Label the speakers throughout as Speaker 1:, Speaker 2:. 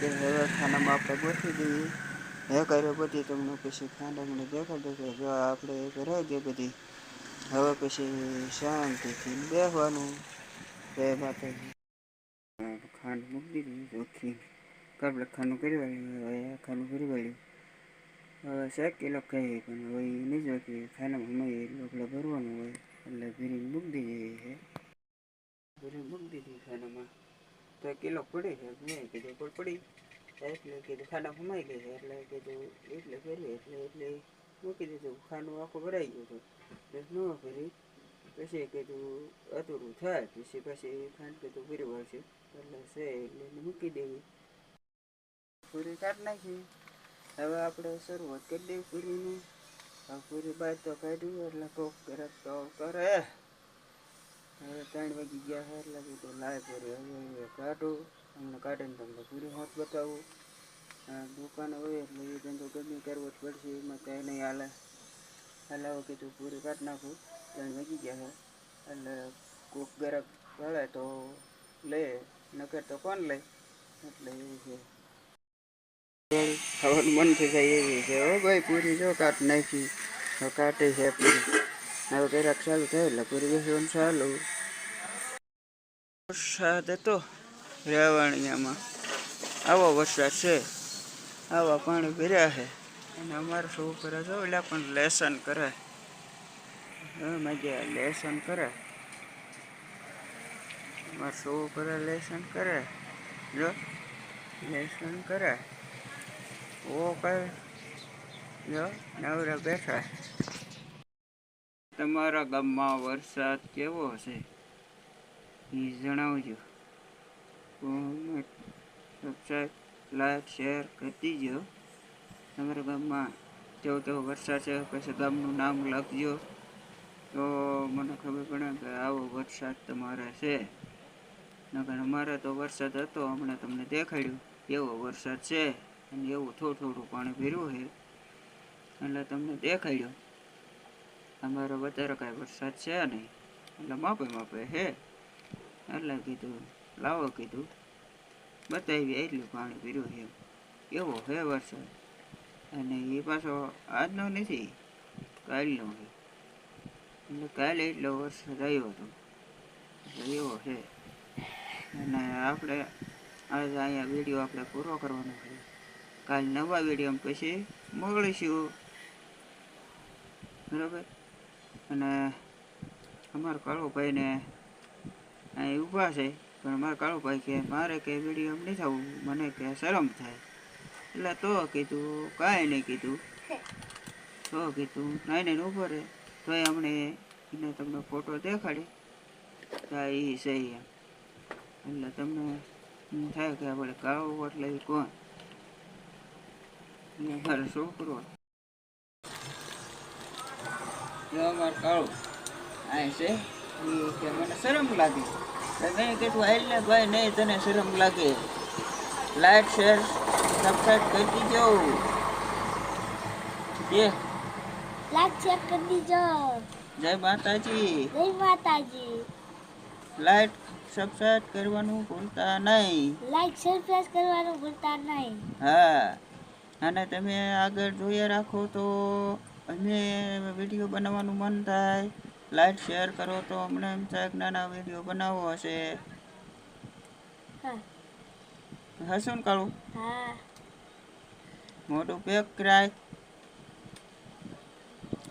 Speaker 1: કે હવે ખાનામાં આપણે ગોઠવી દઈએ. હે કર્યો બધી તમને પછી ખાંડામને દેખાડો કે જો આપણે કરાવી દે બધી. હવે પછી શાંતિથી બેસવાનું. બે માતાજી ખાંડ મૂકી દીધી ચોખ્ખી. આપણે ખાનું કરી વાળ્યું ખાનું કરી વાળ્યું. હવે 1 કિલો ખાઈએ પણ હવે એ નહીં જો કે ખાનામાં મળે એટલું આપણે ભરવાનું હોય એટલે ભરીને મૂકી દઈએ છે. ભરીને મૂકી દીધી ખાનામાં તો 1 કિલો પડી છે મેં કીધું પણ પડી એટલે કીધું ખાના સમાઈ ગઈ છે એટલે કીધું એટલે કરીએ એટલે મૂકી દીધું. ખાનું આખું ભરાઈ ગયું હતું ન કરી પછી કીધું અધૂરું થાય પછી ખાંડ કીધું ભરી વાળશે એટલે છે એટલે મૂકી દેવી. પૂરી કાઢી નાખી. હવે આપણે શરૂઆત કરી દઈએ પૂરીની. પૂરી બહાર તો કાઢ્યું એટલે કોક ગ્રાહક તો કરે. હવે 3 વાગી ગયા છે એટલે કીધું લાય પૂરી હવે કાઢું. તમને કાઢીને તમને પૂરી હાથ બતાવું. દુકાને હોય એટલે એ ધંધો ગમે કરવો જ પડશે એમાં કાંઈ નહીં હાલે. એટલે હવે કીધું પૂરી કાઢી નાખું. 3 વાગી ગયા છે એટલે કોક ગ્રાહક ભળે તો લે નકર તો કોણ લે એટલે એવું છે. ખાવાનું મન થઈ જાય એવી છે. હો ભાઈ પૂરી જો કાઢી નાખી. કાઢી છે પૂરી. હવે ગ્રાહક ચાલુ થાય એટલે પૂરી બેસવાનું ચાલુ. વરસાદ હતો રેવાણીયામાં. આવો વરસાદ છે. આવા પાણી ભર્યા છે અને અમારા છોકરા જો એટલે પણ લેસન કરે. મજા લેસન કરે. અમારા છોકરા લેસન કરે. જો લેસન કરે. ઓ કઈ જો નવરા બેઠા. તમારા ગામમાં વરસાદ કેવો છે એ જણાવજો. કોમેન્ટ સબસ્ક્રાઈબ લાઈક શેર કરી દીજો. તમારા ગામમાં કેવો વરસાદ છે પછી ગામનું નામ લખજો તો મને ખબર પડે કે આવો વરસાદ તમારે છે. નકર અમારે તો વરસાદ હતો હમણાં તમને દેખાડ્યું એવો વરસાદ છે અને એવું થોડું પાણી ભર્યું છે એટલે તમને દેખાડ્યું. અમારો વધારે કાંઈ વરસાદ છે નહીં એટલે માપે છે એટલે કીધું લાવો કીધું બતાવી એટલું પાણી ભર્યું છે એવો છે વરસાદ. અને એ પાછો આજનો નથી કાલનો છે એટલે કાલે એટલો વરસાદ આવ્યો હતો એટલે એવો છે. અને આપણે આજે અહીંયા વિડીયો આપણે પૂરો કરવાનો છે. કાલ નવા વિડીયો પછી મળીશું બરાબર. અને અમારા કાળુભાઈને અહીં ઊભા છે પણ મારા કાળુભાઈ કે મારે કે વિડીયો નહીં થવું મને કે શરમ થાય એટલે તો કીધું કાંઈ નહીં કીધું તો કીધું નાઈને ઊભો રહે તો હમણે એને તમને ફોટો દેખાડી તો એ છે એમ એટલે તમને થાય કે આપણે કાળું એટલે કોણ એટલે મારો છોકરો અમારે કાળું આ છે એ કે મને શરમ લાગે. મેં કીધું એટલે ભાઈ નહીં તને શરમ લાગે. લાઈક શેર સબસ્ક્રાઈબ કરી દીજો.
Speaker 2: લાઈક શેર કરી દીજો.
Speaker 1: જય માતાજી.
Speaker 2: જય માતાજી.
Speaker 1: લાઈક સબસ્ક્રાઈબ કરવાનું ભૂલતા નહીં.
Speaker 2: લાઈક સબસ્ક્રાઈબ કરવાનું ભૂલતા નહીં.
Speaker 1: હા અને તમે આગળ જોયા રાખો તો અમે વિડીયો બનાવવાનું મન થાય. લાઈક શેર કરો તો અમને એમ થાય કે નાના વિડીયો બનાવવો હશે. હશું ને કાળું?
Speaker 2: હા.
Speaker 1: મોટું પેક કરાય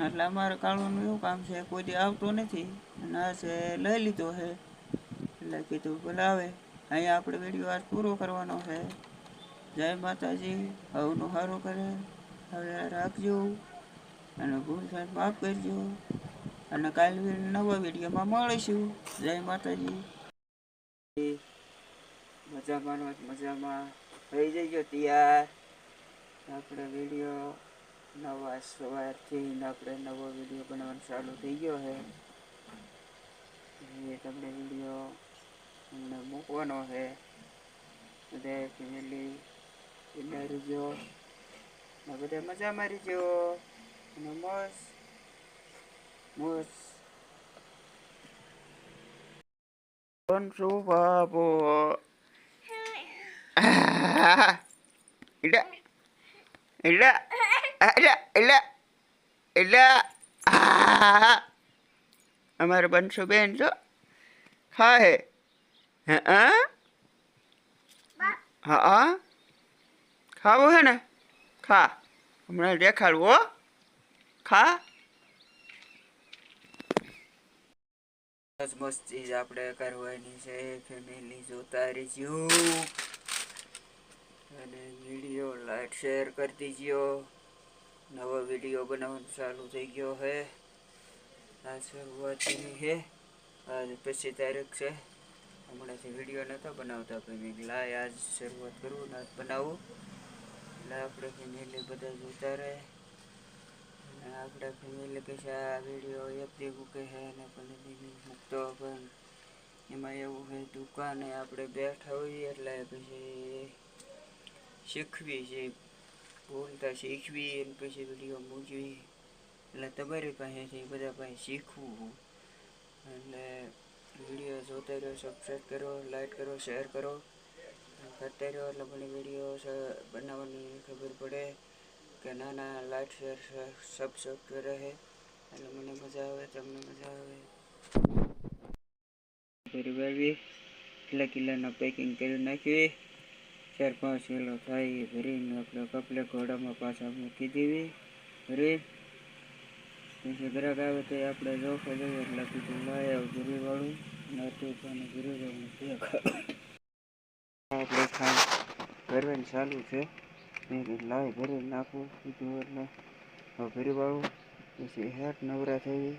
Speaker 1: એટલે અમારે કાળુનું એવું કામ છે કોઈ દી આવતો નથી અને આ છે લઈ લીધો છે એટલે કીધું બોલાવે અહીંયા આપણે વિડીયો આજ પૂરો કરવાનો છે. જય માતાજી. હવનું સારું કરે હવે રાખજો અને ભૂલ થાય માફ કરજો અને કાલે નવા વિડીયોમાં મળીશું. જય માતાજી. મજામાં થઈ જજો તૈયાર. આપણે વિડીયો નવા સવારથી આપણે નવો વિડીયો બનાવવાનો ચાલુ થઈ ગયો છે. એ તમને વિડીયો અમને મૂકવાનો છે. બધા ફેમિલી રહીજો ને બધા મજામાં રહીજો અને મોજ કોણ છું બાબો એલા એલા એલા એલા એલા અમારે બનશો બેન છો ખા હે હા હા ખાવું હે ને ખા હમણાં દેખાડવું હો ખા મસ્તી જ આપણે કરવાની છે ફેમિલી જોતા રહીજો અને વિડીયો લાઈક શેર કરી દીજો નવો વિડીયો બનાવવાનું ચાલુ થઈ ગયો હે આ શરૂઆત કરી છે આજ 25 તારીખ છે હમણાંથી વિડીયો નહોતો બનાવતા પણ લાય આજ શરૂઆત કરું ને આજ બનાવું એટલે આપણે ફેમિલી બધા જોતા રહે અને આપણે ફેમિલી કહે છે આ વિડીયો એક દેવું કહે અને પણ મૂકતો પણ એમાં એવું છે દુકાને આપણે બેઠા હોઈએ એટલે પછી શીખવી છે બોલતા શીખવી અને પછી વિડીયો મૂકવી એટલે તમારી પાસેથી બધા પાસે શીખવું એટલે વિડીયો જોતા રહ્યો સબસ્ક્રાઈબ કરો લાઈક કરો શેર કરો કરતા રહ્યો એટલે મને વિડીયો બનાવવાની ખબર પડે કે નાના લાઈક શેર સબસ્ક્રાઈબ રહે એટલે મને મજા આવે તમને મજા આવે ફરી કિલ્લા કિલ્લાના પેકિંગ કરી નાખી 4-5 કિલો થાય એ ભરીને આપણે કપલે ઘોડામાં પાછા મૂકી દેવી ભરી પછી ગ્રાહક આવે તો આપણે જોખો જોઈએ એટલે કીધું લાય ભરીવાળું નાતુકાને ભરીવાળું આપણે ખાંડ ભરવાની ચાલુ છે મેં કીધું લાય ભરી નાખું કીધું એટલે ભરીવાળું પછી હેઠ નવરા થઈ